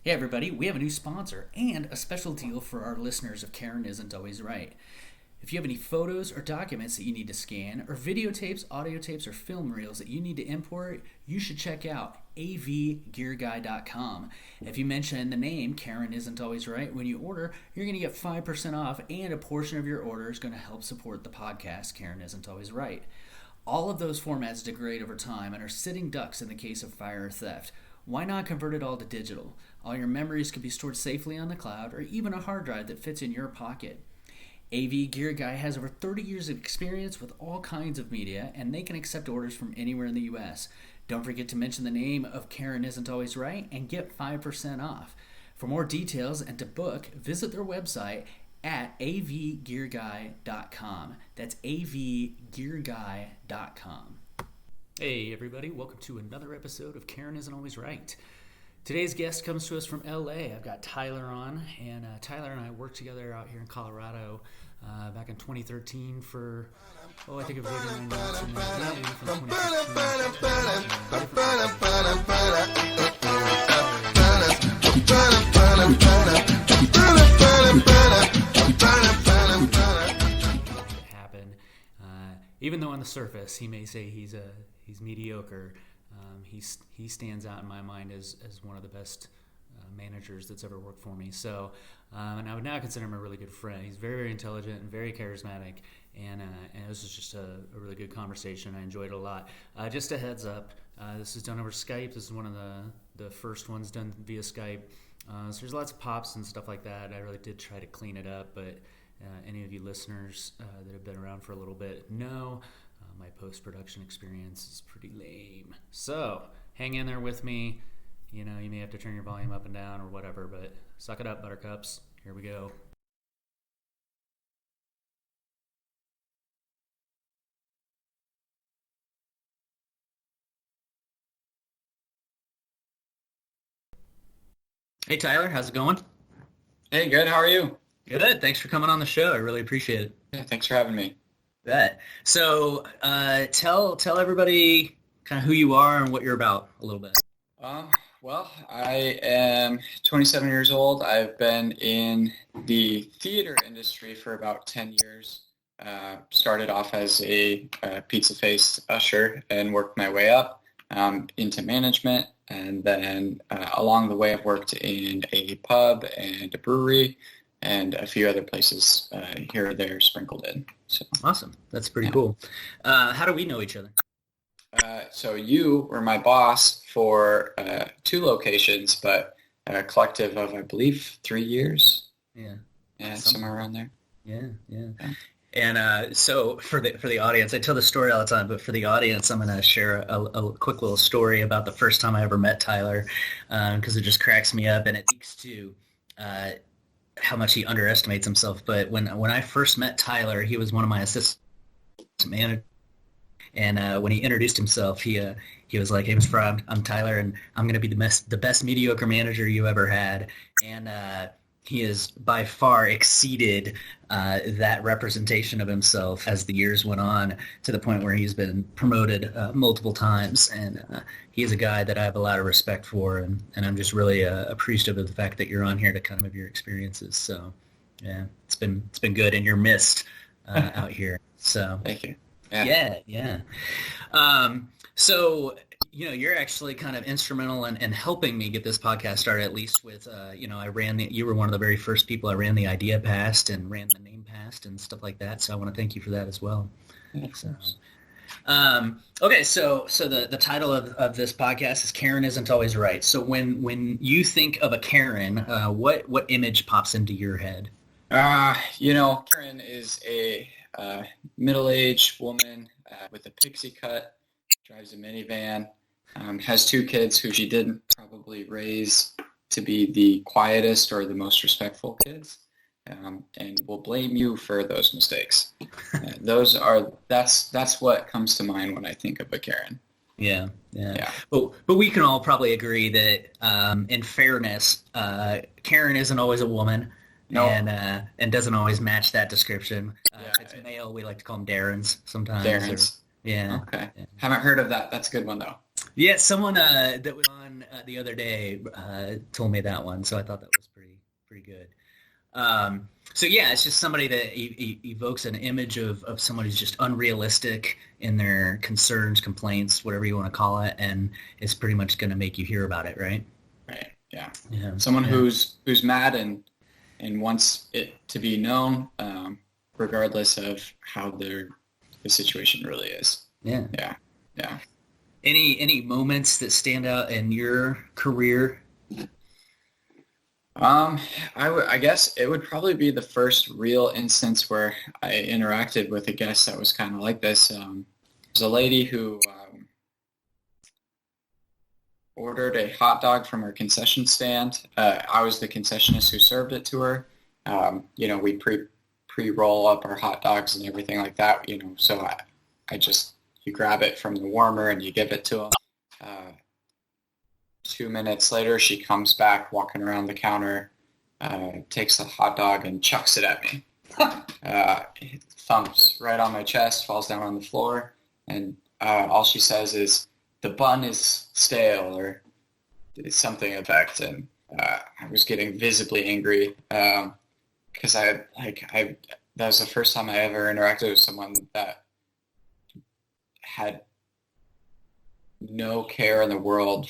Hey everybody, we have a new sponsor and a special deal for our listeners of Karen Isn't Always Right. If you have any photos or documents that you need to scan, or videotapes, audio tapes, or film reels that you need to import, you should check out avgearguy.com. If you mention the name Karen Isn't Always Right when you order, you're going to get 5% off, and a portion of your order is going to help support the podcast Karen Isn't Always Right. All of those formats degrade over time and are sitting ducks in the case of fire or theft. Why not convert it all to digital? All your memories can be stored safely on the cloud or even a hard drive that fits in your pocket. AV Gear Guy has over 30 years of experience with all kinds of media, and they can accept orders from anywhere in the U.S. Don't forget to mention the name of Karen Isn't Always Right and get 5% off. For more details and to book, visit their website at avgearguy.com. That's avgearguy.com. Hey everybody, welcome to another episode of Karen Isn't Always Right. Today's guest comes to us from LA. I've got Tyler on, and Tyler and I worked together out here in Colorado back in 2013 for, I think it was 89 months, and then from 2016 happen. Even though on the surface he may say he's mediocre, he stands out in my mind as one of the best managers that's ever worked for me. So, and I would now consider him a really good friend. He's very, very intelligent and very charismatic, and this was just a really good conversation. I enjoyed it a lot. Just a heads up, this is done over Skype. This is one of the first ones done via Skype. So there's lots of pops and stuff like that. I really did try to clean it up, but any of you listeners that have been around for a little bit know my post-production experience is pretty lame. So hang in there with me. You know, you may have to turn your volume up and down or whatever, but suck it up, buttercups. Here we go. Hey Tyler, how's it going? Hey, good. How are you? Good. Thanks for coming on the show. I really appreciate it. Yeah, thanks for having me. Bet. So tell everybody kind of who you are and what you're about a little bit. Well, I am 27 years old. I've been in the theater industry for about 10 years. Started off as a pizza face usher and worked my way up into management. And then along the way, I've worked in a pub and a brewery and a few other places here or there sprinkled in. So Awesome. That's pretty cool. How do we know each other? So you were my boss for 2 locations, but a collective of, I believe, 3 years. Yeah. Yeah, somewhere around there. Yeah. And so for the audience, I tell the story all the time, but for the audience, I'm going to share a quick little story about the first time I ever met Tyler, because it just cracks me up, and it speaks to how much he underestimates himself. But when I first met Tyler, he was one of my assistant managers. And when he introduced himself, he was like, "Hey, Mr. Fry, I'm Tyler, and I'm going to be the best mediocre manager you ever had." And he has by far exceeded that representation of himself as the years went on, to the point where he's been promoted multiple times. And he is a guy that I have a lot of respect for, and I'm just really appreciative of the fact that you're on here to kind of your experiences. So, yeah, it's been good, and you're missed out here. So Thank you. Yeah. So, you're actually kind of instrumental in helping me get this podcast started, at least with, you were one of the very first people I ran the idea past and ran the name past and stuff like that. So I want to thank you for that as well. So, okay. So the title of this podcast is Karen Isn't Always Right. So when you think of a Karen, what image pops into your head? Karen is a middle-aged woman with a pixie cut, drives a minivan, has 2 kids who she didn't probably raise to be the quietest or the most respectful kids, and will blame you for those mistakes. That's what comes to mind when I think of a Karen. Yeah. But we can all probably agree that, in fairness, Karen isn't always a woman. No. And doesn't always match that description. Yeah. If it's male, we like to call them Darrens sometimes. Darrens. Yeah. Okay. Haven't heard of that. That's a good one, though. Yeah, someone that was on someone the other day told me that one, so I thought that was pretty good. So yeah, it's just somebody that evokes an image of someone who's just unrealistic in their concerns, complaints, whatever you want to call it, and it's pretty much going to make you hear about it, right? Right. Yeah. Yeah. Someone who's mad and wants it to be known, regardless of how the situation really is. Yeah. Yeah. Yeah. Any moments that stand out in your career? I guess it would probably be the first real instance where I interacted with a guest that was kind of like this. There's a lady who ordered a hot dog from her concession stand. I was the concessionist who served it to her. We pre-roll up our hot dogs and everything like that, so you grab it from the warmer and you give it to them. 2 minutes later, she comes back walking around the counter, takes the hot dog and chucks it at me. It thumps right on my chest, falls down on the floor, and all she says is, "The bun is stale," or something effect. And I was getting visibly angry because that was the first time I ever interacted with someone that had no care in the world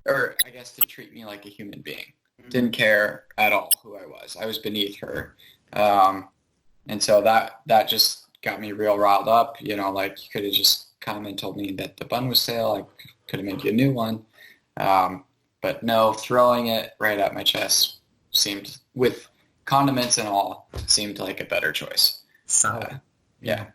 or I guess to treat me like a human being. Didn't care at all who I was. I was beneath her. And so that just got me real riled up. You could have just come and told me that the bun was stale. I could have made you a new one. But no, throwing it right at my chest seemed, with condiments and all, seemed like a better choice. Solid. Yeah.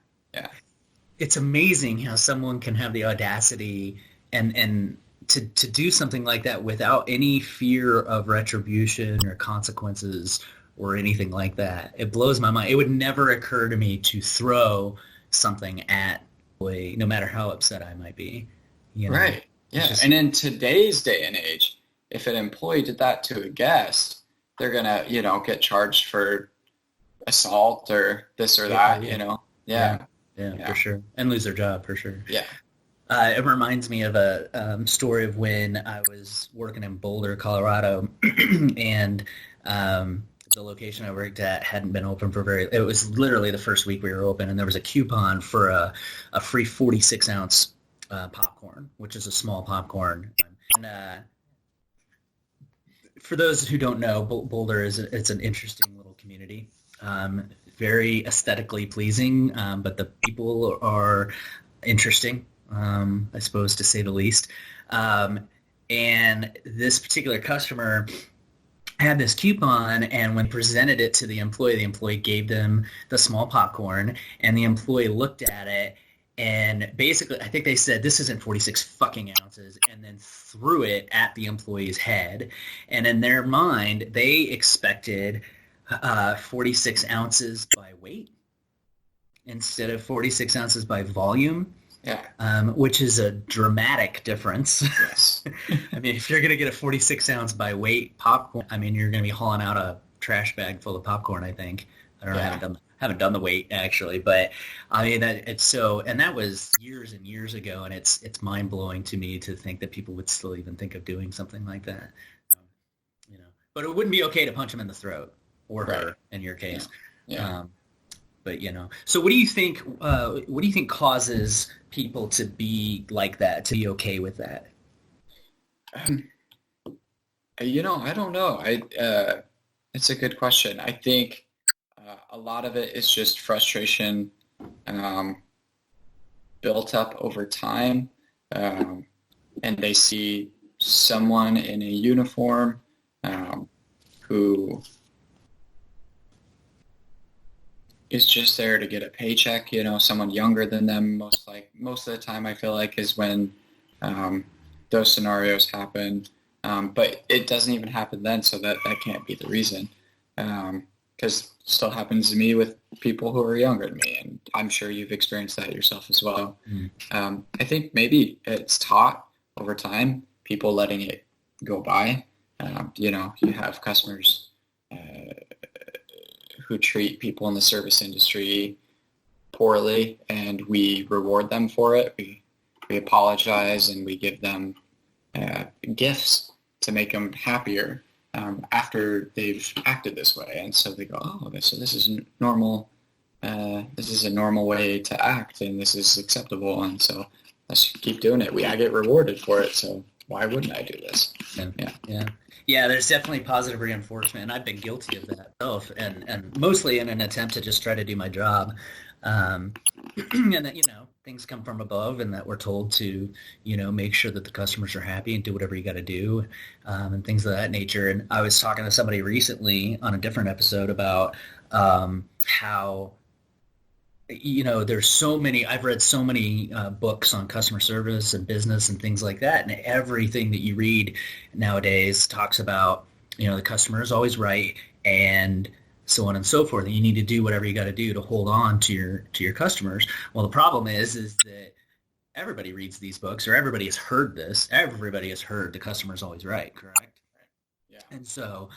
It's amazing how someone can have the audacity and to do something like that without any fear of retribution or consequences or anything like that. It blows my mind. It would never occur to me to throw something at no matter how upset I might be. Right. Yeah. And in today's day and age, if an employee did that to a guest, they're going to, get charged for assault or this or that, Yeah, for sure. And lose their job, for sure. Yeah. It reminds me of a story of when I was working in Boulder, Colorado, and the location I worked at hadn't been open it was literally the first week we were open, and there was a coupon for a free 46-ounce popcorn, which is a small popcorn. And for those who don't know, Boulder it's an interesting little community. Very aesthetically pleasing, but the people are interesting, I suppose, to say the least. And this particular customer had this coupon, and when presented it to the employee gave them the small popcorn, and the employee looked at it, and basically, I think they said, "This isn't 46 fucking ounces," and then threw it at the employee's head. And in their mind, they expected 46 ounces by weight instead of 46 ounces by volume. Yeah. Which is a dramatic difference. Yes. I mean, if you're going to get a 46 ounce by weight popcorn, I mean, you're going to be hauling out a trash bag full of popcorn, I think. I don't know, I haven't done the weight actually, but I mean, that was years and years ago, and it's mind-blowing to me to think that people would still even think of doing something like that. But it wouldn't be okay to punch them in the throat, or her in your case. Yeah. But so what do you think? What do you think causes people to be like that, to be okay with that? I don't know. It's a good question. I think a lot of it is just frustration built up over time, and they see someone in a uniform who is just there to get a paycheck, someone younger than them. Most of the time I feel like is when those scenarios happen. But it doesn't even happen then, so that can't be the reason. Because it still happens to me with people who are younger than me, and I'm sure you've experienced that yourself as well. I think maybe it's taught over time, people letting it go by. You have customers who treat people in the service industry poorly, and we reward them for it. We apologize, and we give them gifts to make them happier after they've acted this way. And so they go, oh, so this is normal. This is a normal way to act, and this is acceptable. And so let's keep doing it. I get rewarded for it, so why wouldn't I do this? Yeah, there's definitely positive reinforcement, and I've been guilty of that myself, and mostly in an attempt to just try to do my job. And that, things come from above, and that we're told to, make sure that the customers are happy and do whatever you got to do, and things of that nature. And I was talking to somebody recently on a different episode about how, there's so many, I've read so many books on customer service and business and things like that. And everything that you read nowadays talks about, the customer is always right and so on and so forth. And you need to do whatever you got to do to hold on to your customers. Well, the problem is that everybody reads these books, or everybody has heard this. Everybody has heard the customer is always right, correct? Right. Yeah. And so,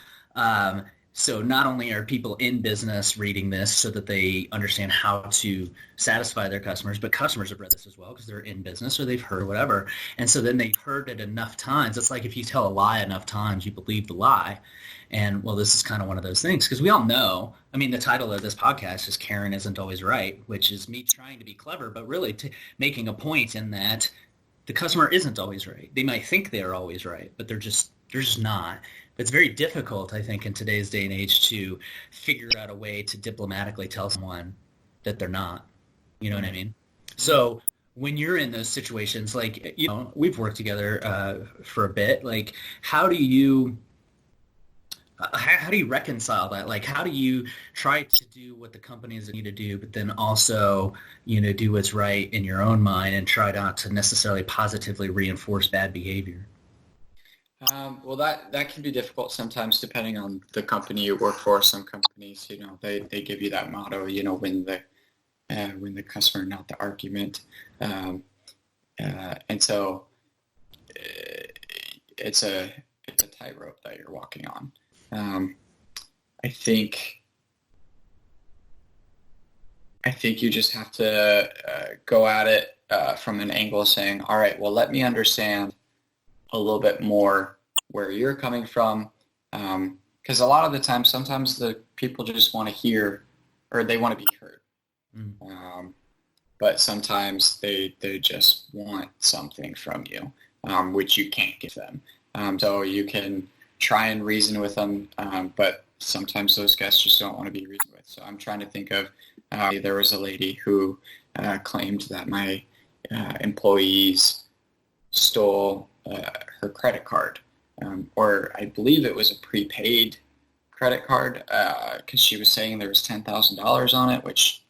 so not only are people in business reading this so that they understand how to satisfy their customers, but customers have read this as well because they're in business or they've heard whatever. And so then they've heard it enough times. It's like if you tell a lie enough times, you believe the lie. And, well, this is kind of one of those things because we all know, the title of this podcast is Karen Isn't Always Right, which is me trying to be clever, but really making a point in that the customer isn't always right. They might think they're always right, but they're just not. It's very difficult, I think, in today's day and age to figure out a way to diplomatically tell someone that they're not. You know what I mean? So when you're in those situations, like, we've worked together for a bit. Like, how do you reconcile that? Like, how do you try to do what the companies need to do, but then also, do what's right in your own mind and try not to necessarily positively reinforce bad behavior? Well, that can be difficult sometimes depending on the company you work for. Some companies, they give you that motto, win the customer, not the argument. And so it's a tightrope that you're walking on. I think you just have to go at it from an angle saying, all right, well, let me understand a little bit more where you're coming from, because a lot of the time, sometimes the people just want to hear, or they want to be heard. But sometimes they just want something from you, which you can't give them. So you can try and reason with them, but sometimes those guests just don't want to be reasoned with. So I'm trying to think of, there was a lady who claimed that my employees stole her credit card, or I believe it was a prepaid credit card, because she was saying there was $10,000 on it, which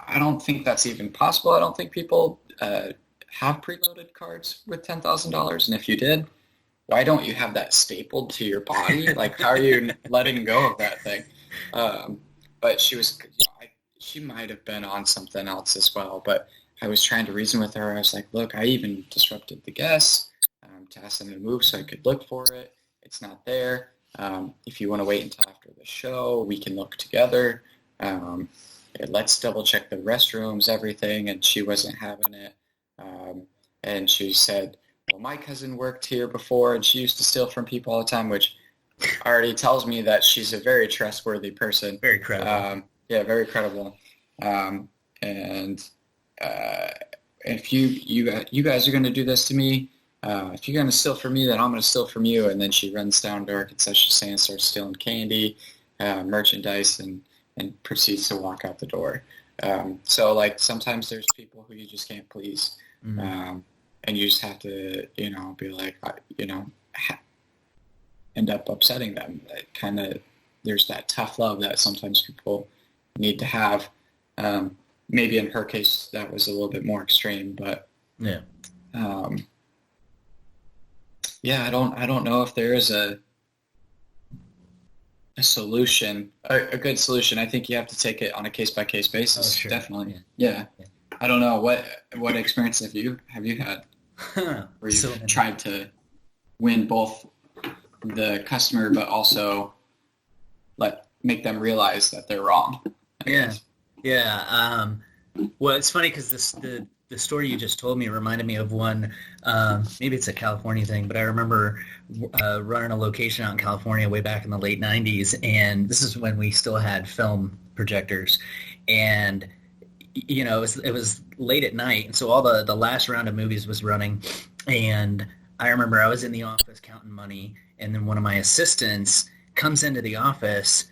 I don't think that's even possible. I don't think people have preloaded cards with $10,000, and if you did, why don't you have that stapled to your body? Like, how are you letting go of that thing? But she might have been on something else as well, but I was trying to reason with her. I was like, look, I even disrupted the guests to ask them to move so I could look for it. It's not there. If you want to wait until after the show, we can look together. Let's double check the restrooms, everything. And she wasn't having it. And she said, well, my cousin worked here before and she used to steal from people all the time, which already tells me that she's a very trustworthy person. Very credible. Very credible. And if you guys are going to do this to me, if you're going to steal from me, then I'm going to steal from you. And then she runs down to our concession stand, starts stealing candy, merchandise, and proceeds to walk out the door. So, like, sometimes there's people who you just can't please. And you just have to, be like, end up upsetting them. There's that tough love that sometimes people need to have. Maybe in her case, that was a little bit more extreme, but yeah. I don't know if there is a solution, a good solution. I think you have to take it on a case-by-case basis. Oh, sure. Definitely. Yeah. I don't know. What experience have you had where you've tried to win both the customer, but also make them realize that they're wrong? Yeah. Well, it's funny because the the story you just told me reminded me of one, maybe it's a California thing, but I remember running a location out in California way back in the late 90s, and this is when we still had film projectors, and it was late at night, and so all the last round of movies was running, and I remember I was in the office counting money, and then one of my assistants comes into the office,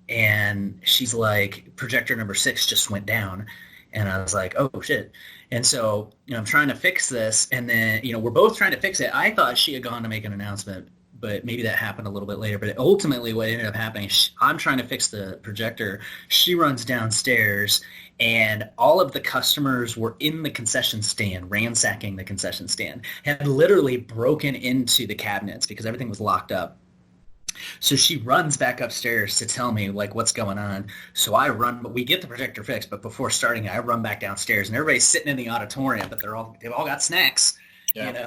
and she's like, projector number 6 just went down. And I was like, oh, shit. And so, I'm trying to fix this. And then, we're both trying to fix it. I thought she had gone to make an announcement, but maybe that happened a little bit later. But ultimately what ended up happening, I'm trying to fix the projector. She runs downstairs, and all of the customers were in the concession stand, ransacking the concession stand, had literally broken into the cabinets because everything was locked up. So she runs back upstairs to tell me like what's going on. So I run, but we get the projector fixed. But before starting, I run back downstairs, and everybody's sitting in the auditorium, but they've all got snacks, And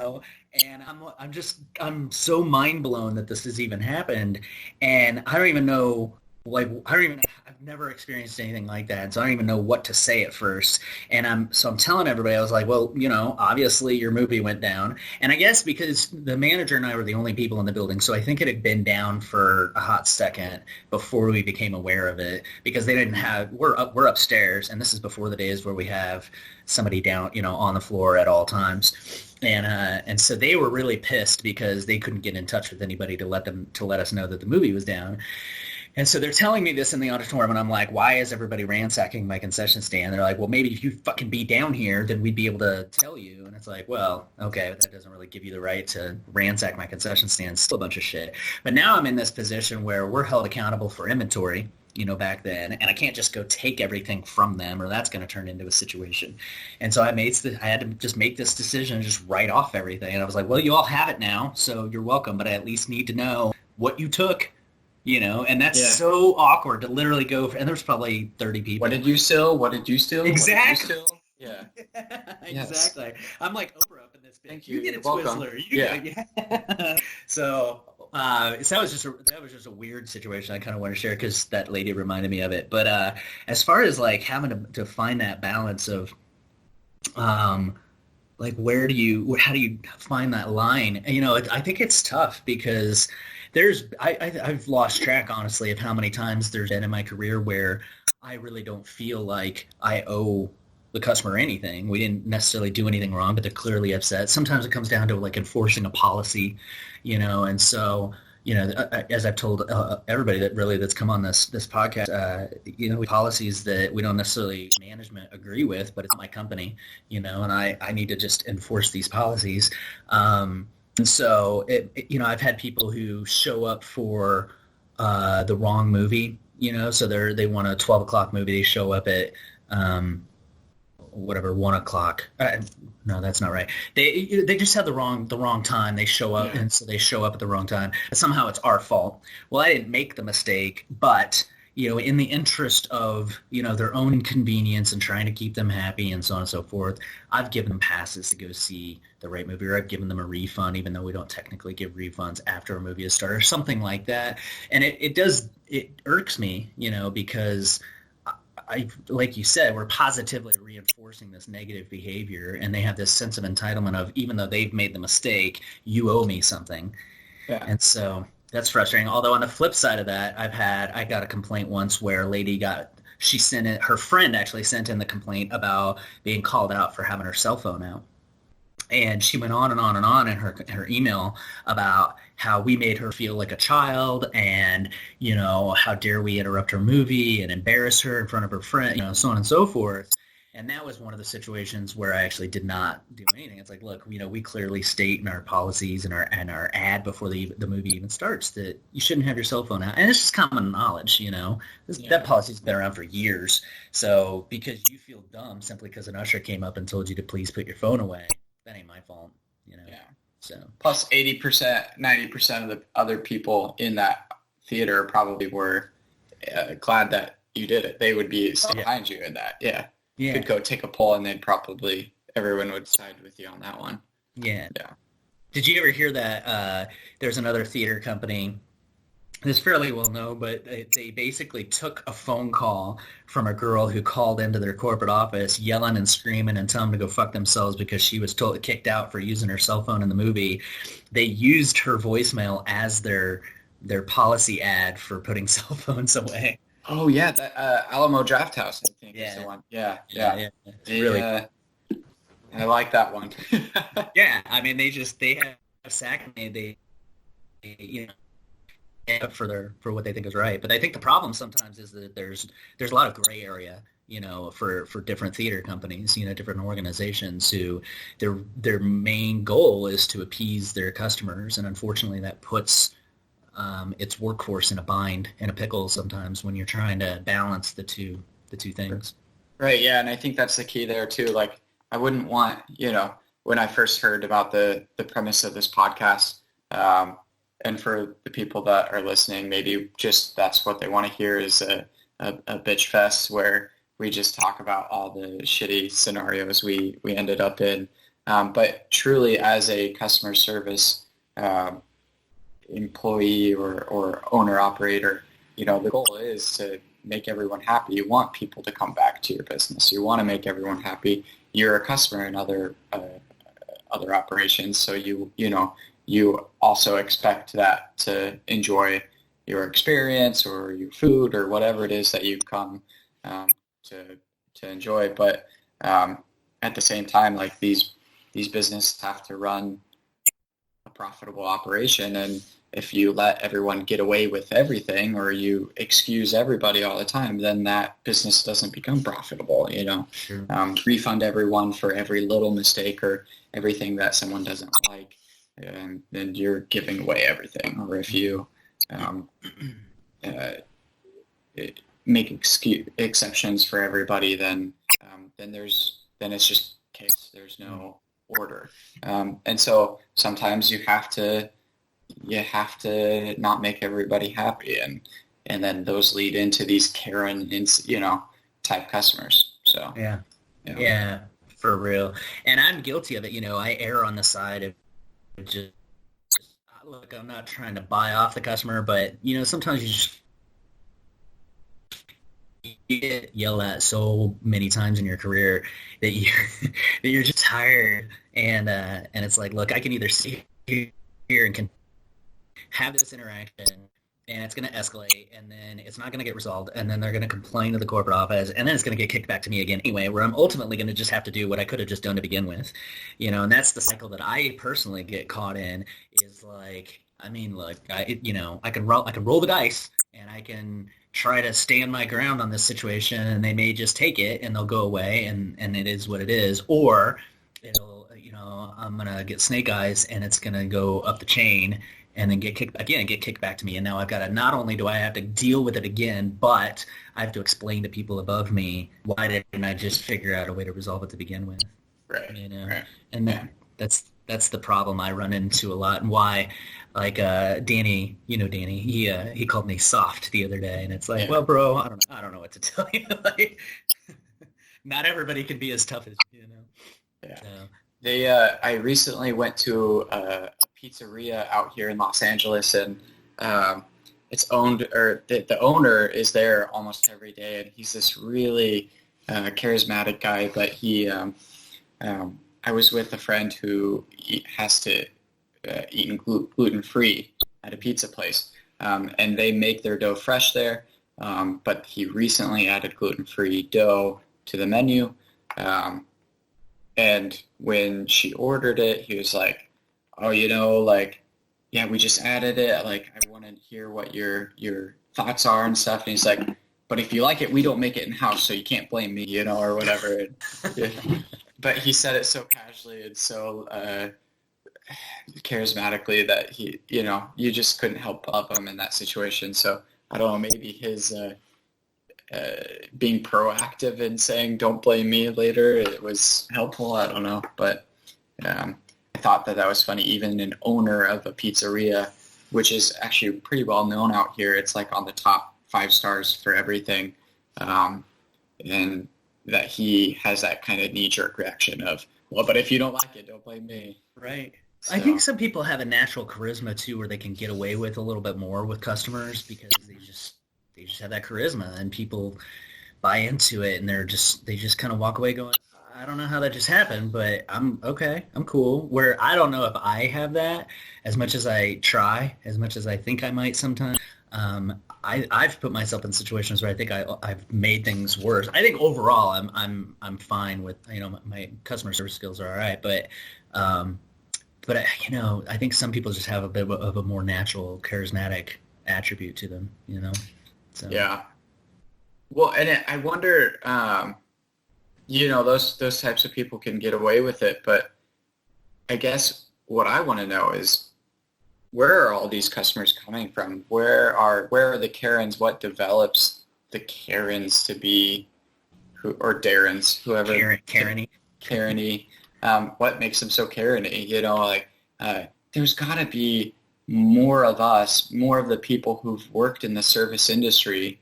I'm so mind blown that this has even happened, and I don't even know. I've never experienced anything like that, so I don't even know what to say at first. And I'm telling everybody, I was like, well, obviously your movie went down. And I guess because the manager and I were the only people in the building, so I think it had been down for a hot second before we became aware of it, because they didn't have, we're upstairs, and this is before the days where we have somebody down, on the floor at all times. And so they were really pissed because they couldn't get in touch with anybody to let us know that the movie was down. And so they're telling me this in the auditorium, and I'm like, why is everybody ransacking my concession stand? They're like, well, maybe if you fucking be down here, then we'd be able to tell you. And it's like, well, okay, but that doesn't really give you the right to ransack my concession stand. It's still a bunch of shit. But now I'm in this position where we're held accountable for inventory, back then, and I can't just go take everything from them, or that's going to turn into a situation. And so I had to just make this decision and just write off everything. And I was like, well, you all have it now, so you're welcome, but I at least need to know what you took. And that's so awkward to literally go for, and there's probably 30 people. What did you steal? What did you steal? Exactly. Yeah. Exactly. I'm like Oprah up in this bitch. Thank you. You get a Welcome. Twizzler. So that was just a weird situation I kind of want to share because that lady reminded me of it. But as far as like having to find that balance of like how do you find that line? I think it's tough because I've lost track, honestly, of how many times there's been in my career where I really don't feel like I owe the customer anything. We didn't necessarily do anything wrong, but they're clearly upset. Sometimes it comes down to like enforcing a policy, and so, as I've told everybody that's come on this podcast, policies that we don't necessarily management agree with, but it's my company, and I need to just enforce these policies. And so, I've had people who show up for the wrong movie, so they want a 12 o'clock movie. They show up at 1 o'clock. No, that's not right. They just had the wrong time. They show up, and so they show up at the wrong time. And somehow it's our fault. Well, I didn't make the mistake, but in the interest of, their own convenience and trying to keep them happy and so on and so forth, I've given them passes to go see the right movie, or I've given them a refund, even though we don't technically give refunds after a movie has started, or something like that. And it irks me, because I, like you said, we're positively reinforcing this negative behavior, and they have this sense of entitlement of, even though they've made the mistake, you owe me something. Yeah. And so that's frustrating. Although on the flip side of that, I got a complaint once where a lady her friend actually sent in the complaint about being called out for having her cell phone out. And she went on and on and on in her email about how we made her feel like a child, and, how dare we interrupt her movie and embarrass her in front of her friend, so on and so forth. And that was one of the situations where I actually did not do anything. It's like, look, we clearly state in our policies and our ad before the movie even starts that you shouldn't have your cell phone out. And it's just common knowledge, That policy's been around for years. So because you feel dumb simply because an usher came up and told you to please put your phone away, that ain't my fault, Yeah. So plus 80%, 90% of the other people in that theater probably were glad that you did it. They would be behind you in that. Yeah. You could go take a poll, and everyone would side with you on that one. Yeah. Yeah. Did you ever hear that there's another theater company It's fairly well known, but they basically took a phone call from a girl who called into their corporate office yelling and screaming and telling them to go fuck themselves because she was kicked out for using her cell phone in the movie. They used her voicemail as their policy ad for putting cell phones away. Oh yeah, that Alamo Drafthouse, I think is the one. Yeah. It's really I like that one. Yeah, I mean they have sack they you know for what they think is right. But I think the problem sometimes is that there's a lot of gray area, for different theater companies, different organizations who their main goal is to appease their customers, and unfortunately that puts its workforce in a bind, in a pickle sometimes when you're trying to balance the two things. Right. Yeah, and I think that's the key there too. Like, I wouldn't want, when I first heard about the premise of this podcast. And for the people that are listening, maybe just that's what they want to hear is a bitch fest where we just talk about all the shitty scenarios we ended up in. But truly, as a customer service employee or owner-operator, the goal is to make everyone happy. You want people to come back to your business. You want to make everyone happy. You're a customer in other operations, so you also expect that to enjoy your experience or your food or whatever it is that you've come to enjoy. But at the same time, like these businesses have to run a profitable operation, and if you let everyone get away with everything or you excuse everybody all the time, then that business doesn't become profitable. Sure. Refund everyone for every little mistake or everything that someone doesn't like. And then you're giving away everything. Or if you make exceptions for everybody, then it's just chaos. There's no order. And so sometimes you have to not make everybody happy, and then those lead into these Karen type customers. So yeah, for real. And I'm guilty of it. I err on the side of just look, I'm not trying to buy off the customer, but sometimes you get yelled at so many times in your career that you're just tired, and it's like, look, I can either sit here and can have this interaction, and it's going to escalate, and then it's not going to get resolved, and then they're going to complain to the corporate office, and then it's going to get kicked back to me again anyway, where I'm ultimately going to just have to do what I could have just done to begin with, and that's the cycle that I personally get caught in. Is like, I mean, look, I can roll the dice, and I can try to stand my ground on this situation, and they may just take it and they'll go away, and it is what it is, or it'll, I'm going to get snake eyes, and it's going to go up the chain and then get kicked back to me. And now I've got to, not only do I have to deal with it again, but I have to explain to people above me, why didn't I just figure out a way to resolve it to begin with? Right. Right. And that's the problem I run into a lot, and why, like, Danny, Danny, he called me soft the other day, and it's like, well, bro, I don't know what to tell you. Like, not everybody can be as tough as you. Yeah. So. I recently went to a pizzeria out here in Los Angeles, and it's owned, or the owner is there almost every day, and he's this really charismatic guy. But I was with a friend who has to eat gluten-free at a pizza place, and they make their dough fresh there, but he recently added gluten-free dough to the menu. And when she ordered it, he was like, oh, yeah, we just added it. Like, I want to hear what your thoughts are and stuff. And he's like, but if you like it, we don't make it in-house, so you can't blame me, or whatever. But he said it so casually and so charismatically that he, you just couldn't help love him in that situation. So I don't know, maybe his being proactive and saying don't blame me later, it was helpful. I don't know, but I thought that was funny. Even an owner of a pizzeria, which is actually pretty well known out here, it's like on the top 5 stars for everything, and that he has that kind of knee-jerk reaction of, well, but if you don't like it, don't blame me. Right. I think So some people have a natural charisma too, where they can get away with a little bit more with customers because they just have that charisma, and people buy into it, and they just kind of walk away going, I don't know how that just happened, but I'm okay, I'm cool. Where I don't know if I have that as much as I try, as much as I think I might sometimes. I've put myself in situations where I think I've made things worse. I think overall I'm fine with, my customer service skills are all right, but I think some people just have a bit of a more natural, charismatic attribute to them, So yeah. Well, and I wonder, those types of people can get away with it, but I guess what I want to know is where are all these customers coming from? Where are the Karens? What develops the Karens to be, or Darrens, whoever, Karen-y. What makes them so Karen-y? There's got to be more of us, more of the people who've worked in the service industry,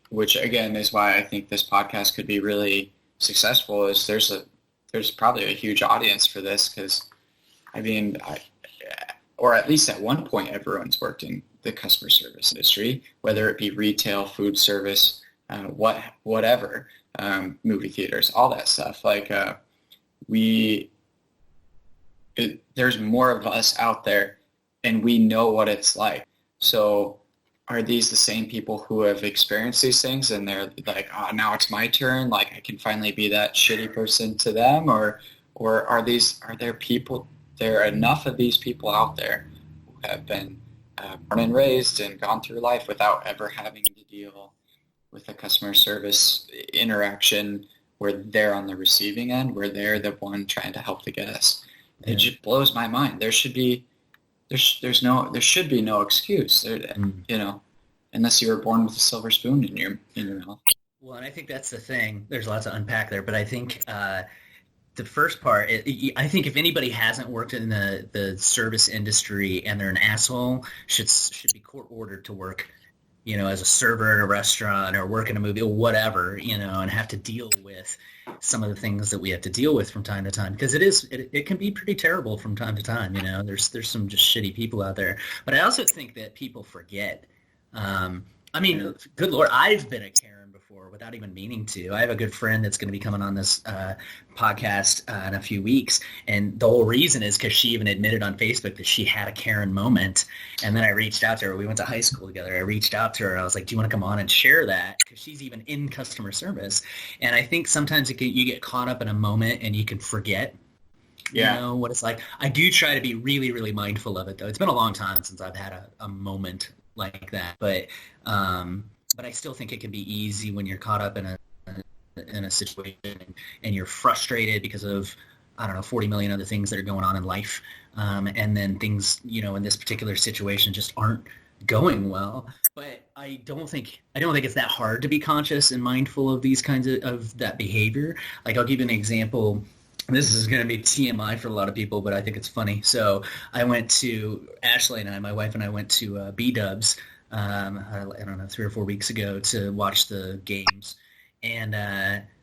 which again is why I think this podcast could be really successful. Is there's probably a huge audience for this because, or at least at one point, everyone's worked in the customer service industry, whether it be retail, food service, whatever, movie theaters, all that stuff. There's more of us out there, and we know what it's like. So are these the same people who have experienced these things and they're like, oh, now it's my turn, like I can finally be that shitty person to them? Or are there enough of these people out there who have been born and raised and gone through life without ever having to deal with a customer service interaction where they're on the receiving end, where they're the one trying to help the guest? It just blows my mind. There should be no excuse there, unless you were born with a silver spoon in your mouth. Well, and I think that's the thing. There's lots to unpack there, but I think the first part, I think if anybody hasn't worked in the service industry and they're an asshole, should be court ordered to work, as a server at a restaurant or work in a movie or whatever, and have to deal with some of the things that we have to deal with from time to time, because it can be pretty terrible from time to time. There's some just shitty people out there, but I also think that people forget. Good Lord, I've been a Karen before without even meaning to. I have a good friend that's going to be coming on this podcast in a few weeks, and the whole reason is because she even admitted on Facebook that she had a Karen moment, and then I reached out to her. We went to high school together. I reached out to her, and I was like, do you want to come on and share that? Because she's even in customer service, and I think sometimes you get caught up in a moment and you can forget what it's like. I do try to be really, really mindful of it, though. It's been a long time since I've had a moment like that, but I still think it can be easy when you're caught up in a situation and you're frustrated because of, I don't know, 40 million other things that are going on in life, and then things, in this particular situation just aren't going well. But I don't think it's that hard to be conscious and mindful of these kinds of that behavior. Like, I'll give you an example. This is going to be TMI for a lot of people, but I think it's funny. So Ashley and my wife and I went to B-Dubs, I don't know, 3 or 4 weeks ago to watch the games. And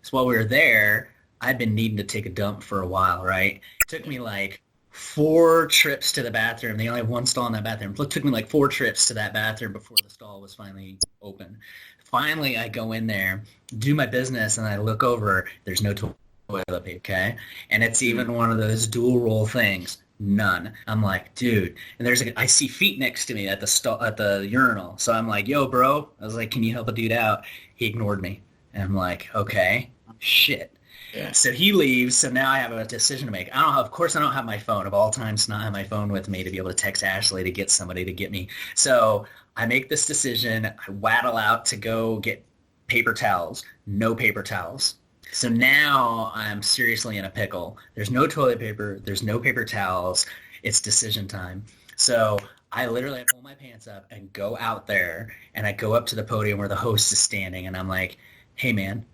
so while we were there, I'd been needing to take a dump for a while, right? It took me like 4 trips to the bathroom. They only have one stall in that bathroom. It took me like 4 trips to that bathroom before the stall was finally open. Finally, I go in there, do my business, and I look over. There's no toilet paper, okay? And it's even one of those dual role things. None. I'm like, dude. And I see feet next to me at the urinal. So I'm like, yo, bro. I was like, can you help a dude out? He ignored me. And I'm like, okay, shit. Yeah. So he leaves. So now I have a decision to make. Of course I don't have my phone. Of all times, to not have my phone with me to be able to text Ashley to get somebody to get me. So I make this decision. I waddle out to go get paper towels. No paper towels. So now I'm seriously in a pickle. There's no toilet paper. There's no paper towels. It's decision time. So I literally pull my pants up and go out there, and I go up to the podium where the host is standing, and I'm like, hey, man,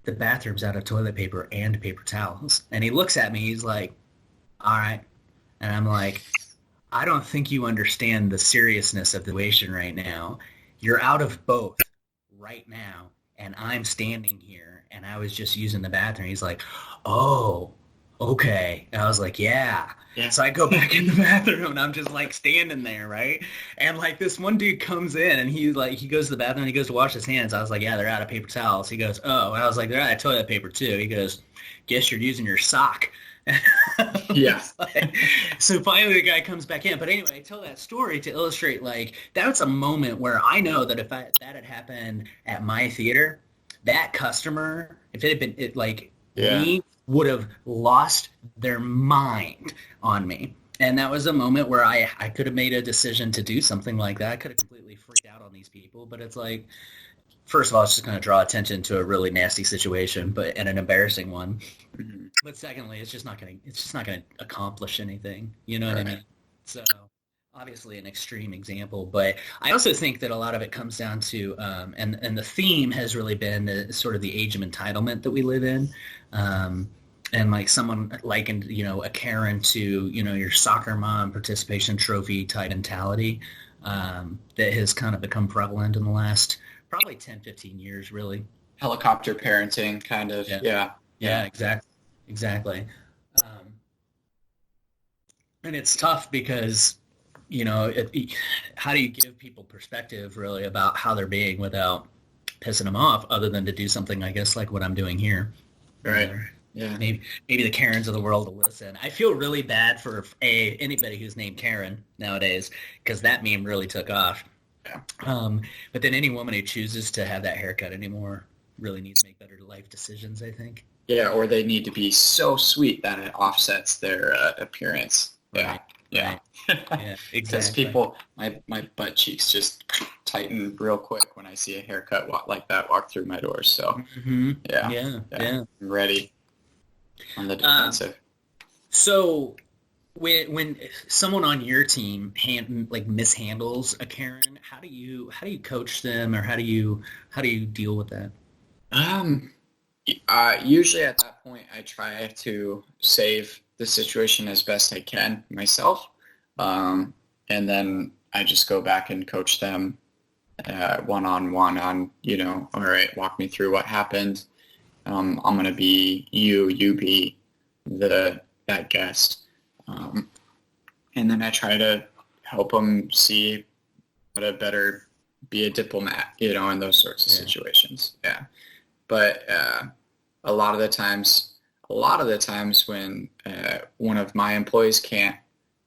the bathroom's out of toilet paper and paper towels. And he looks at me. He's like, all right. And I'm like, I don't think you understand the seriousness of the situation right now. You're out of both right now, and I'm standing here. And I was just using the bathroom. He's like, oh, okay. And I was like, yeah. Yeah. So I go back in the bathroom and I'm just like standing there, right? And like this one dude comes in and he goes to the bathroom and he goes to wash his hands. I was like, yeah, they're out of paper towels. He goes, oh. And I was like, they're out of toilet paper too. He goes, guess you're using your sock. Yeah. Like, so finally the guy comes back in. But anyway, I tell that story to illustrate like that's a moment where I know that if that had happened at my theater, that customer, if it had been like Yeah. me, would have lost their mind on me. And that was a moment where I could have made a decision to do something like that. I could have completely freaked out on these people. But it's like, first of all, it's just going to draw attention to a really nasty situation, and an embarrassing one. Mhm. But secondly, it's just not going to accomplish anything. You know what I Right. mean? So obviously an extreme example, but I also think that a lot of it comes down to, and the theme has really been sort of the age of entitlement that we live in. And like someone likened, a Karen to, your soccer mom participation trophy type mentality that has kind of become prevalent in the last probably 10, 15 years, really. Helicopter parenting, kind of. Yeah. Yeah. Yeah, Yeah. exactly. Exactly. Um, and it's tough because, how do you give people perspective really about how they're being without pissing them off other than to do something, I guess, like what I'm doing here. Right. Uh, Yeah. maybe the Karens of the world will listen. I feel really bad for anybody who's named Karen nowadays because that meme really took off. Yeah. But then any woman who chooses to have that haircut anymore really needs to make better life decisions, I think. Yeah. Or they need to be so sweet that it offsets their appearance. Yeah. Right. Yeah. Yeah, Because exactly. people, my butt cheeks just tighten real quick when I see a haircut like that walk through my doors. So Hmm. yeah, Yeah, yeah, yeah. I'm ready on the Um, defensive. so when someone on your team like mishandles a Karen, how do you coach them, or how do you deal with that? Um, Usually at that point, I try to save the situation as best I can myself, um, and then I just go back and coach them one-on-one on, all right, walk me through what happened. I'm gonna be you be that guest, um, and then I try to help them see how to better be a diplomat, in those sorts of Yeah. situations. Yeah, but a lot of the times, when one of my employees can't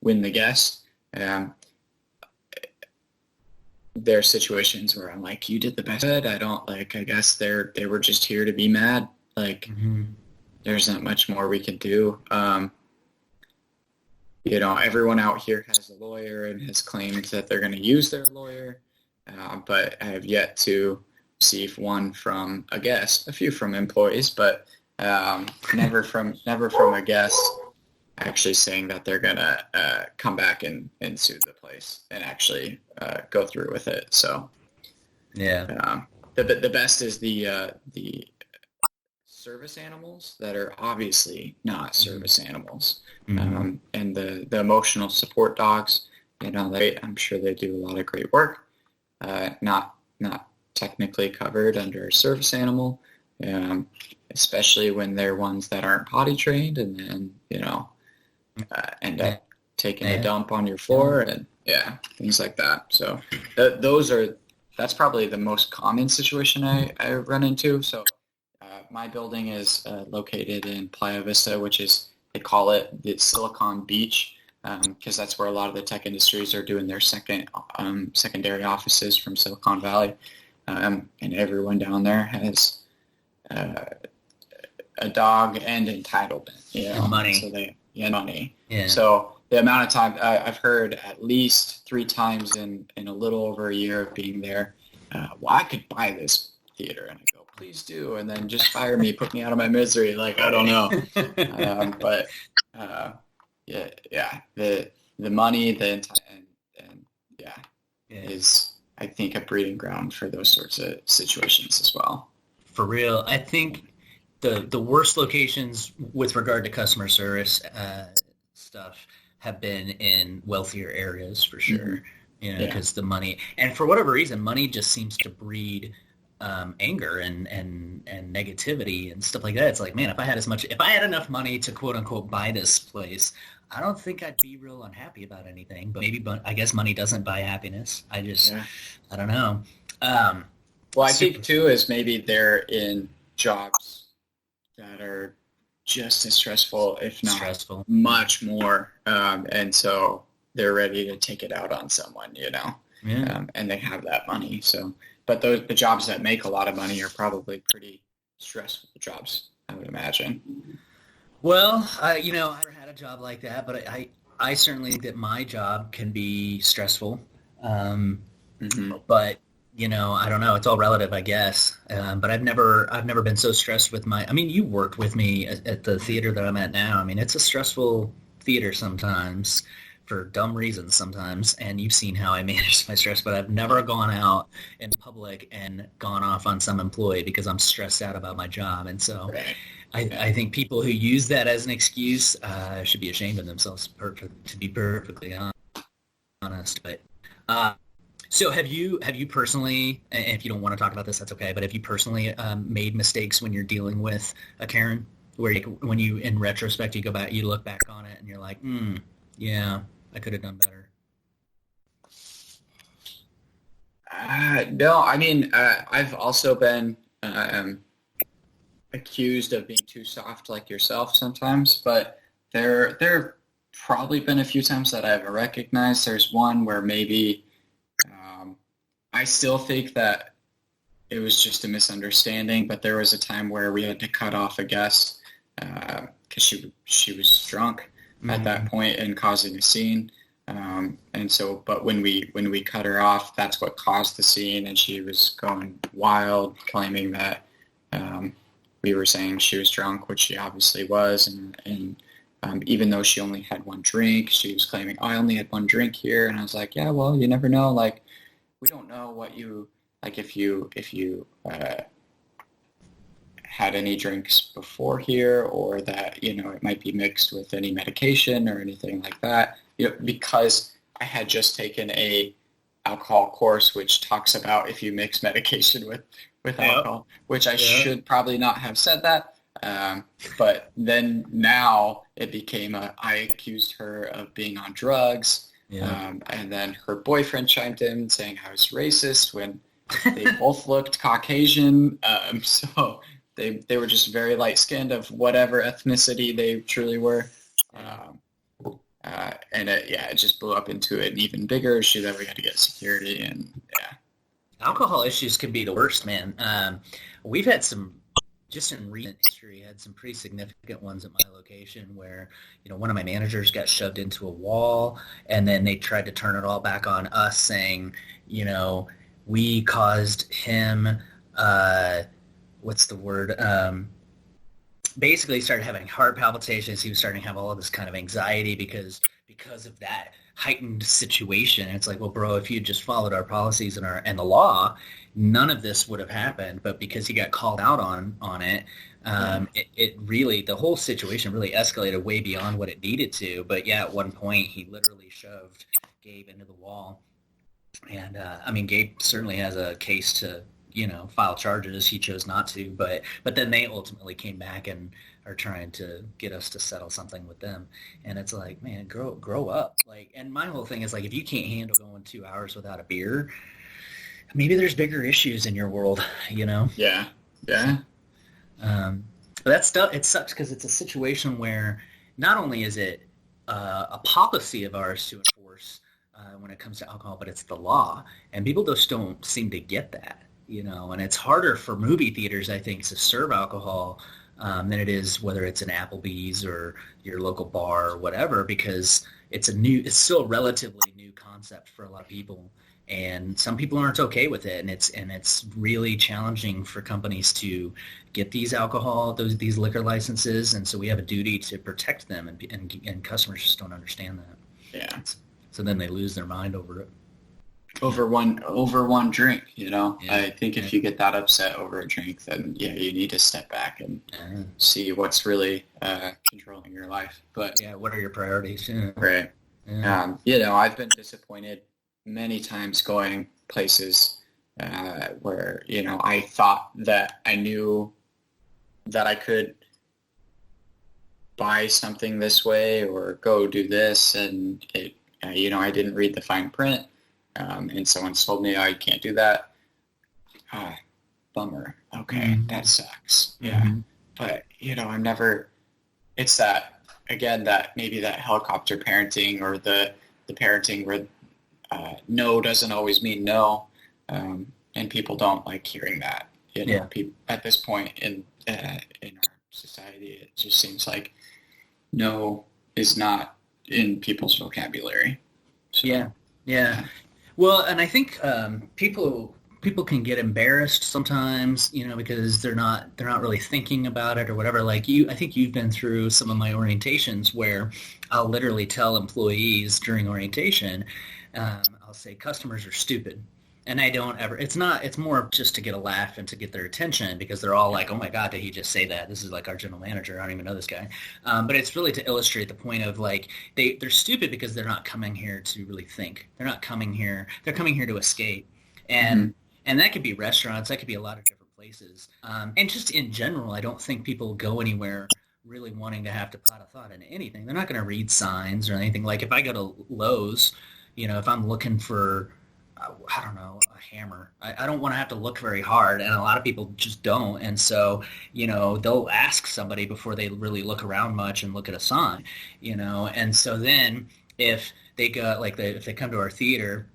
win the guest, um, there are situations where I'm like, you did the best. I don't like. I guess they were just here to be mad. Like, Hmm. there's not much more we can do. Everyone out here has a lawyer and has claimed that they're going to use their lawyer, but I have yet to receive one from a guest, a few from employees, but never from a guest actually saying that they're going to come back and sue the place and actually go through with it. So Yeah. the best is the service animals that are obviously not service animals, Hmm. and the emotional support dogs. I'm sure they do a lot of great work. Not technically covered under a service animal, especially when they're ones that aren't potty trained, and then end Yeah. up taking a Yeah. dump on your floor and things like that. So that's probably the most common situation I run into. So my building is located in Playa Vista, which is, they call it the Silicon Beach, because that's where a lot of the tech industries are doing their secondary offices from Silicon Valley. And everyone down there has uh, a dog and entitlement, And money. So money. Yeah. So the amount of time I've heard at least 3 times in a little over a year of being there, well, I could buy this theater, and I go, please do, and then just fire me, put me out of my misery. Like, I don't know, but the money, and is, I think, a breeding ground for those sorts of situations as well. For real. I think the worst locations with regard to customer service stuff have been in wealthier areas for sure. Mm-hmm. Yeah. Because the money, and for whatever reason, money just seems to breed anger and negativity and stuff like that. It's like, man, if I had enough money to quote unquote buy this place, I don't think I'd be real unhappy about anything. But maybe, I guess money doesn't buy happiness. I don't know. Well, I think too is maybe they're in jobs that are just as stressful, if not much more, and so they're ready to take it out on someone, and they have that money. So, but the jobs that make a lot of money are probably pretty stressful jobs, I would imagine. Well, I never had a job like that, but I certainly think that my job can be stressful. But I don't know. It's all relative, I guess. But I've never been so stressed with you worked with me at the theater that I'm at now. I mean, it's a stressful theater sometimes for dumb reasons sometimes. And you've seen how I manage my stress, but I've never gone out in public and gone off on some employee because I'm stressed out about my job. And so I think people who use that as an excuse should be ashamed of themselves, to be perfectly honest. But so have you personally, and if you don't want to talk about this, that's okay, but have you personally made mistakes when you're dealing with a Karen, where when you, in retrospect, you look back on it and you're like, yeah, I could have done better? No, I've also been accused of being too soft like yourself sometimes, but there have probably been a few times that I've recognized. There's one where maybe I still think that it was just a misunderstanding, but there was a time where we had to cut off a guest because she was drunk at that point and causing a scene. And so, but when we cut her off, that's what caused the scene, and she was going wild, claiming that we were saying she was drunk, which she obviously was, and even though she only had one drink, she was claiming, I only had one drink here, and I was like, yeah, well, you never know, like, we don't know what you, like, if you had any drinks before here, or that, it might be mixed with any medication or anything like that, because I had just taken a alcohol course, which talks about if you mix medication with alcohol, which I should probably not have said that. But then now it became I accused her of being on drugs. And then her boyfriend chimed in saying I was racist when they both looked Caucasian. So they were just very light-skinned of whatever ethnicity they truly were. And it just blew up into an even bigger issue that we had to get security. And alcohol issues can be the worst, man. We've had some, just in recent history, had some pretty significant ones at my location where, one of my managers got shoved into a wall, and then they tried to turn it all back on us, saying, we caused him, what's the word? Basically he started having heart palpitations. He was starting to have all of this kind of anxiety because of that heightened situation. It's like, well, bro, if you just followed our policies and the law, none of this would have happened. But because he got called out on it, it really, the whole situation really escalated way beyond what it needed to. But yeah, at one point he literally shoved Gabe into the wall. And Gabe certainly has a case to, file charges. He chose not to, but then they ultimately came back and are trying to get us to settle something with them. And it's like, man, grow up. Like, and my whole thing is like, if you can't handle going 2 hours without a beer, maybe there's bigger issues in your world, Yeah. But that stuff, it sucks because it's a situation where not only is it a policy of ours to enforce when it comes to alcohol, but it's the law, and people just don't seem to get that. And it's harder for movie theaters, I think, to serve alcohol than it is whether it's an Applebee's or your local bar or whatever, because it's still a relatively new concept for a lot of people, and some people aren't okay with it, and it's really challenging for companies to get these these liquor licenses, and so we have a duty to protect them, and customers just don't understand that. Yeah. So then they lose their mind over it. Over one drink, I think if you get that upset over a drink, then you need to step back and see what's really controlling your life. But what are your priorities? Right. I've been disappointed many times going places where, I thought that I knew that I could buy something this way or go do this, and it, I didn't read the fine print, and someone told me, oh, you can't do that. Bummer. Okay, that sucks. Yeah. But, I'm never, it's that, again, that maybe that helicopter parenting, or the parenting where no doesn't always mean no, and people don't like hearing that. People, at this point in our society, it just seems like no is not in people's vocabulary. So, yeah. Well, and I think people can get embarrassed sometimes, because they're not really thinking about it or whatever. Like I think you've been through some of my orientations where I'll literally tell employees during orientation, I'll say customers are stupid. And I don't ever, it's more just to get a laugh and to get their attention, because they're all like, oh my God, did he just say that? This is like our general manager. I don't even know this guy. But it's really to illustrate the point of like, they're stupid because they're not coming here to really think. They're coming here to escape. And that could be restaurants. That could be a lot of different places. And just in general, I don't think people go anywhere really wanting to have to put a thought into anything. They're not going to read signs or anything. Like if I go to Lowe's, if I'm looking for, I don't know, a hammer, I don't want to have to look very hard, and a lot of people just don't. And so, they'll ask somebody before they really look around much and look at a sign, and so then if they go, like if they come to our theater,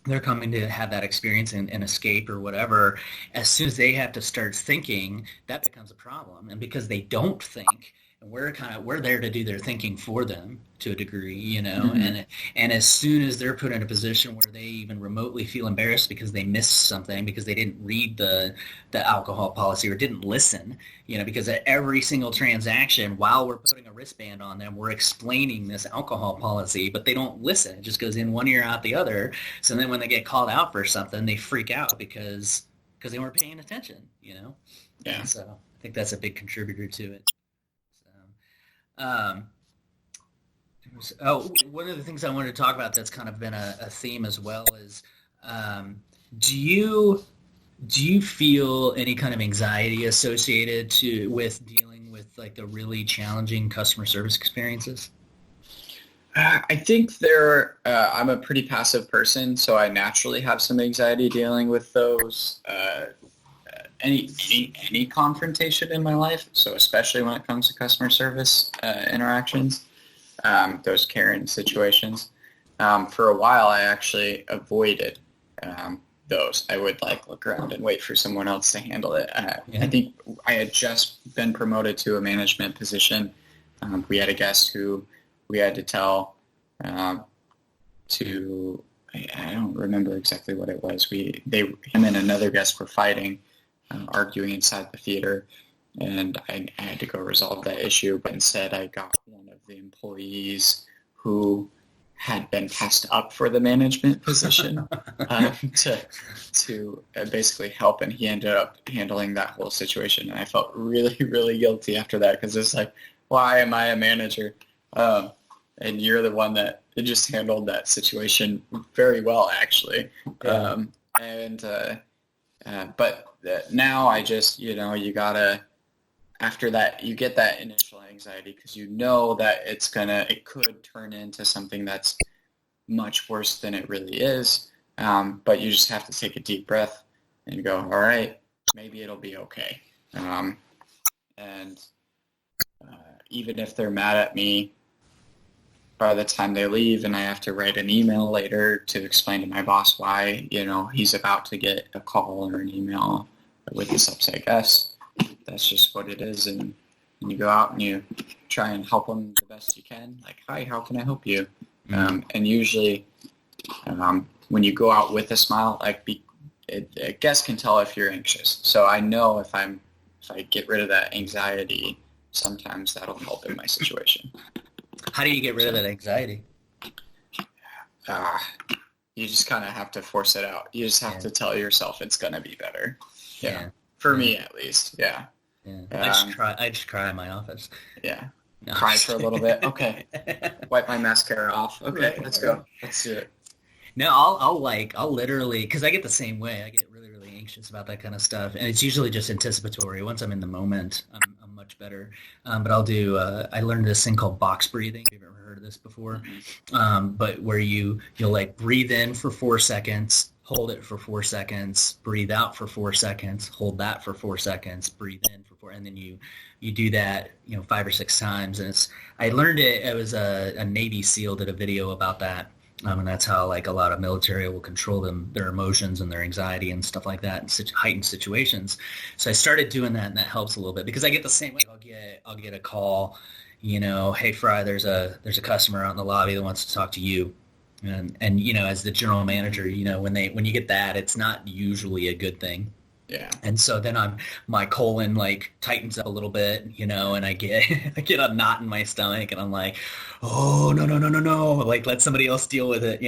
they're coming to have that experience and escape or whatever. As soon as they have to start thinking, that becomes a problem. And because they don't think, and we're there to do their thinking for them to a degree, and as soon as they're put in a position where they even remotely feel embarrassed because they missed something, because they didn't read the alcohol policy or didn't listen, because at every single transaction, while we're putting a wristband on them, we're explaining this alcohol policy, but they don't listen. It just goes in one ear, out the other. So then when they get called out for something, they freak out because they weren't paying attention, Yeah. So I think that's a big contributor to it. One of the things I wanted to talk about that's kind of been a theme as well is, do you feel any kind of anxiety associated with dealing with like the really challenging customer service experiences? I think I'm a pretty passive person, so I naturally have some anxiety dealing with those. Any confrontation in my life, so especially when it comes to customer service interactions, those Karen situations. For a while, I actually avoided those. I would look around and wait for someone else to handle it. I think I had just been promoted to a management position. We had a guest who we had to tell to. I don't remember exactly what it was. Him and another guest were fighting. Arguing inside the theater, and I had to go resolve that issue, but instead I got one of the employees who had been passed up for the management position to basically help, and he ended up handling that whole situation, and I felt really, really guilty after that, because it's like, why am I a manager? And you're the one that just handled that situation very well, actually. But now I just, you gotta, after that, you get that initial anxiety because that it could turn into something that's much worse than it really is. But you just have to take a deep breath and go, all right, maybe it'll be okay. Even if they're mad at me, by the time they leave and I have to write an email later to explain to my boss why, he's about to get a call or an email with this upset guest, that's just what it is. And you go out and you try and help them the best you can. Like, hi, how can I help you? And usually when you go out with a smile, a guest can tell if you're anxious. So I know if I get rid of that anxiety, sometimes that'll help in my situation. How do you get rid of that anxiety? You just kind of have to force it out. You just have to tell yourself it's going to be better. Yeah. For me, at least. Yeah. I just cry in my office. Yeah. No. Cry for a little bit. Okay. Wipe my mascara off. Okay, let's go. Let's do it. No, I'll literally, because I get the same way. I get really anxious about that kind of stuff, and it's usually just anticipatory. Once I'm in the moment, I'm much better. But I'll do. I learned this thing called box breathing. Have you ever heard of this before? But where you'll like breathe in for 4 seconds, hold it for 4 seconds, breathe out for 4 seconds, hold that for 4 seconds, breathe in for 4, and then you do that 5 or 6 times. And I learned it. It was a Navy SEAL did a video about that. And that's how like a lot of military will control their emotions and their anxiety and stuff like that in such heightened situations. So I started doing that, and that helps a little bit because I get the same way. I'll get a call, hey Fry, there's a customer out in the lobby that wants to talk to you, and as the general manager, when you get that, it's not usually a good thing. Yeah. And so then my colon like tightens up a little bit, and I get a knot in my stomach, and I'm like, oh, no, like let somebody else deal with it,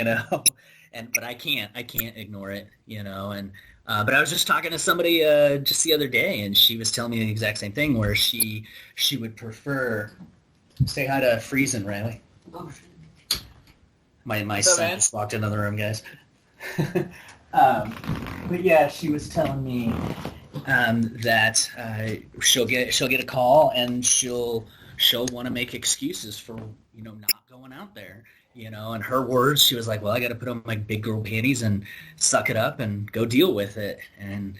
but I can't ignore it, and but I was just talking to somebody just the other day, and she was telling me the exact same thing where she would prefer. Say hi to Friesen, Riley. Oh. My son just walked into the room, guys. But yeah, she was telling me that she'll get a call, and she'll want to make excuses for not going out there. In her words, she was like, "Well, I got to put on my big girl panties and suck it up and go deal with it." And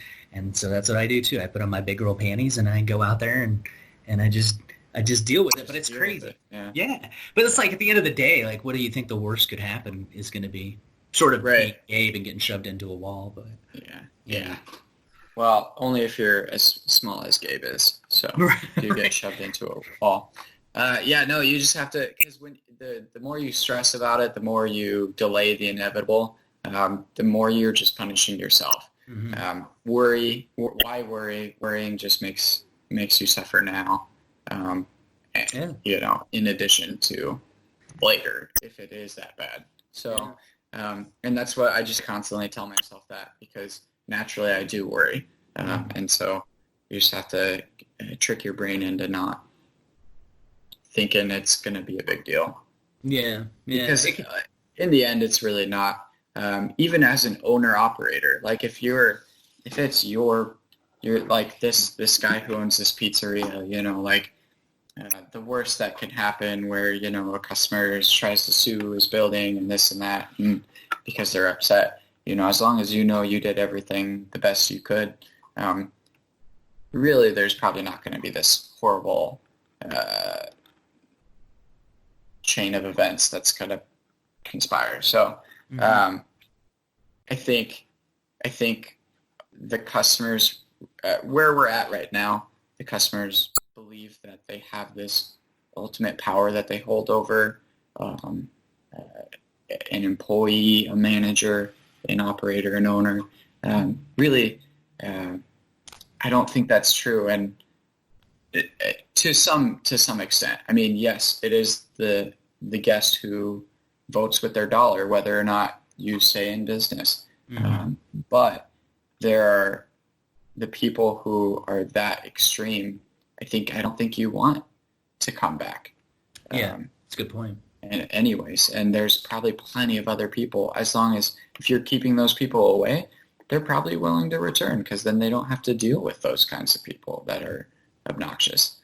so that's what I do too. I put on my big girl panties and I go out there and I just deal with it. But it's crazy. Yeah. But it's like at the end of the day, like, what do you think the worst could happen is going to be? Sort of being Gabe and getting shoved into a wall, but yeah. Well, only if you're as small as Gabe is. So you get shoved into a wall. You just have to, because when the more you stress about it, the more you delay the inevitable. The more you're just punishing yourself. Mm-hmm. Why worry? Worrying just makes you suffer now. In addition to later, if it is that bad. So. And that's what I just constantly tell myself that, because naturally I do worry. And so you just have to trick your brain into not thinking it's going to be a big deal. Yeah. Because in the end, it's really not. Even as an owner operator, like if it's you're like this guy who owns this pizzeria, the worst that can happen where, a customer tries to sue his building and this and that because they're upset, as long as you did everything the best you could, really there's probably not going to be this horrible chain of events that's going to conspire. So I think the customers, where we're at right now, the customers believe that they have this ultimate power that they hold over an employee, a manager, an operator, an owner. Really, I don't think that's true. And to some extent, I mean, yes, it is the guest who votes with their dollar, whether or not you stay in business. Mm-hmm. But there are the people who are that extreme. I don't think you want to come back. Yeah, that's a good point. And anyways, and there's probably plenty of other people, as long as if you're keeping those people away, they're probably willing to return, because then they don't have to deal with those kinds of people that are obnoxious,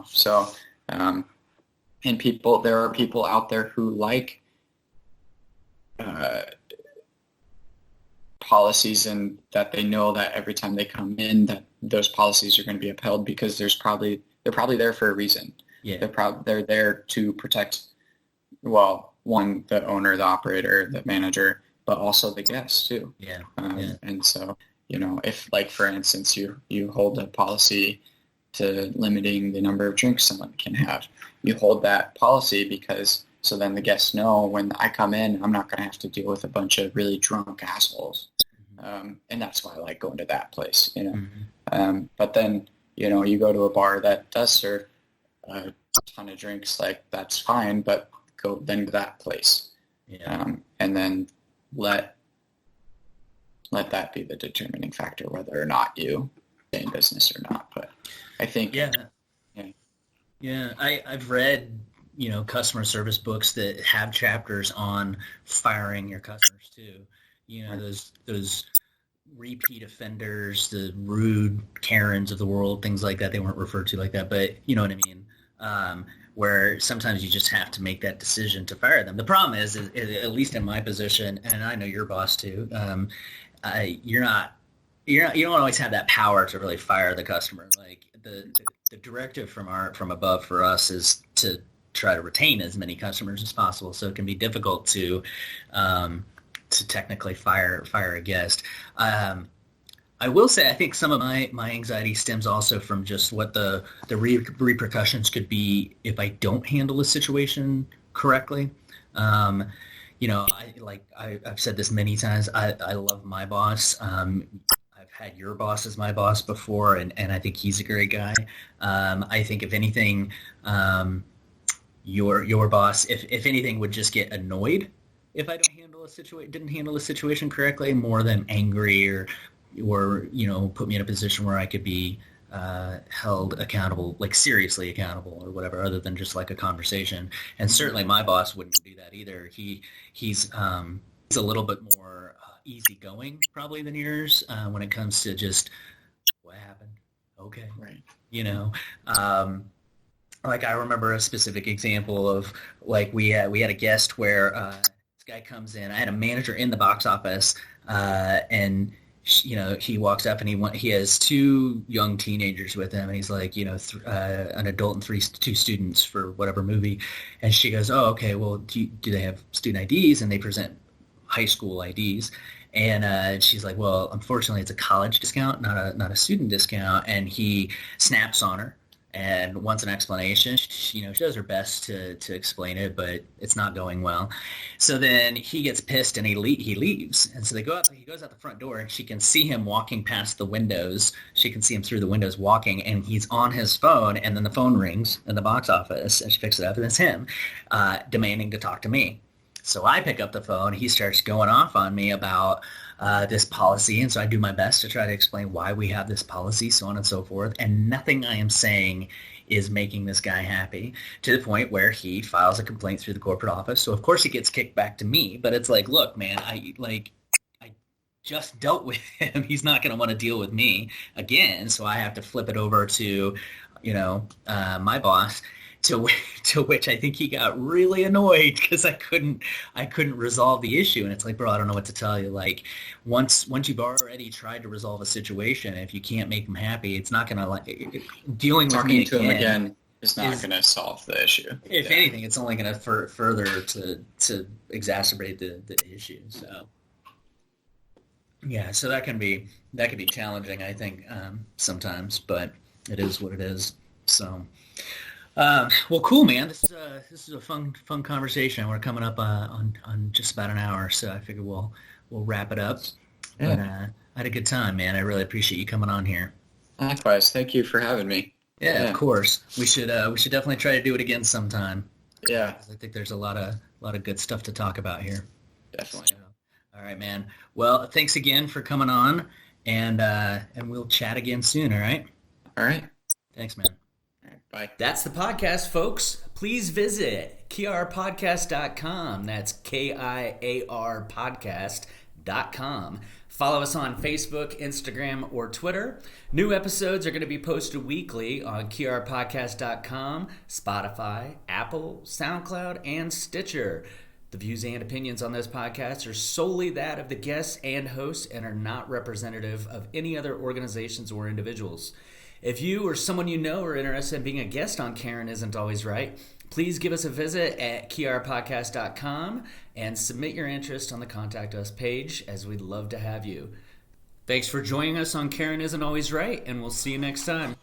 So, and there are people out there who like policies, and that they know that every time they come in that those policies are going to be upheld, because they're probably there for a reason. Yeah. They're there to protect, well, one, the owner, the operator, the manager, but also the guests too. Yeah. And so, if, like, for instance, you hold a policy to limiting the number of drinks someone can have, you hold that policy because so then the guests know when I come in, I'm not going to have to deal with a bunch of really drunk assholes. And that's why I like going to that place, Mm-hmm. But then, you go to a bar that does serve a ton of drinks, like, that's fine, but go then to that place. Yeah. And then let that be the determining factor whether or not you stay in business or not. But I think I've read customer service books that have chapters on firing your customers too. Those repeat offenders, the rude Karens of the world, things like that. They weren't referred to like that, but you know what I mean? Where sometimes you just have to make that decision to fire them. The problem is at least in my position, and I know your boss too, you don't always have that power to really fire the customer. Like the directive from above for us is to try to retain as many customers as possible. So it can be difficult to technically fire a guest. I will say I think some of my anxiety stems also from just what the repercussions could be if I don't handle a situation correctly. I've said this many times. I love my boss. I've had your boss as my boss before, and I think he's a great guy. I think if anything, your boss, if anything, would just get annoyed if I didn't handle a situation correctly, more than angry or put me in a position where I could be held accountable, like seriously accountable or whatever, other than just like a conversation. And certainly my boss wouldn't do that either. He's a little bit more easygoing probably than yours when it comes to just what happened. Okay. Right. Like I remember a specific example of like we had a guest where this guy comes in. I had a manager in the box office and he walks up and he has two young teenagers with him, and he's like, an adult and two students for whatever movie. And she goes, oh, okay, well, do they have student IDs? And they present high school IDs. And she's like, well, unfortunately, it's a college discount, not a student discount. And he snaps on her and wants an explanation. She does her best to explain it, but it's not going well. So then he gets pissed and he leaves. And so he goes out the front door, and she can see him walking past the windows. She can see him through the windows walking, and he's on his phone, and then the phone rings in the box office, and she picks it up, and it's him demanding to talk to me. So I pick up the phone. He starts going off on me about this policy, and so I do my best to try to explain why we have this policy, so on and so forth. And nothing I am saying is making this guy happy, to the point where he files a complaint through the corporate office. So of course it gets kicked back to me, but it's like, look, man, I just dealt with him. He's not going to want to deal with me again, so I have to flip it over to my boss. To which I think he got really annoyed because I couldn't resolve the issue. And it's like, bro, I don't know what to tell you. Like once you've already tried to resolve a situation, if you can't make them happy, it's not gonna dealing with me to him again is not going to solve the issue. If anything, it's only going to further to exacerbate the issue. So yeah, so that can be challenging, I think, sometimes, but it is what it is. So. Well, cool, man. This is a fun conversation. We're coming up on just about an hour, so I figure we'll wrap it up. Yeah. But I had a good time, man. I really appreciate you coming on here. Likewise. Thank you for having me. Yeah, of course. We should definitely try to do it again sometime. Yeah. I think there's a lot of good stuff to talk about here. Definitely. So, all right, man. Well, thanks again for coming on, and we'll chat again soon. All right. All right. Thanks, man. Bye. That's the podcast, folks. Please visit kiarpodcast.com. That's KIAR podcast.com. Follow us on Facebook, Instagram, or Twitter. New episodes are going to be posted weekly on kiarpodcast.com, Spotify, Apple, SoundCloud, and Stitcher. The views and opinions on this podcast are solely that of the guests and hosts and are not representative of any other organizations or individuals. If you or someone you know are interested in being a guest on Karen Isn't Always Right, please give us a visit at kiarpodcast.com and submit your interest on the Contact Us page, as we'd love to have you. Thanks for joining us on Karen Isn't Always Right, and we'll see you next time.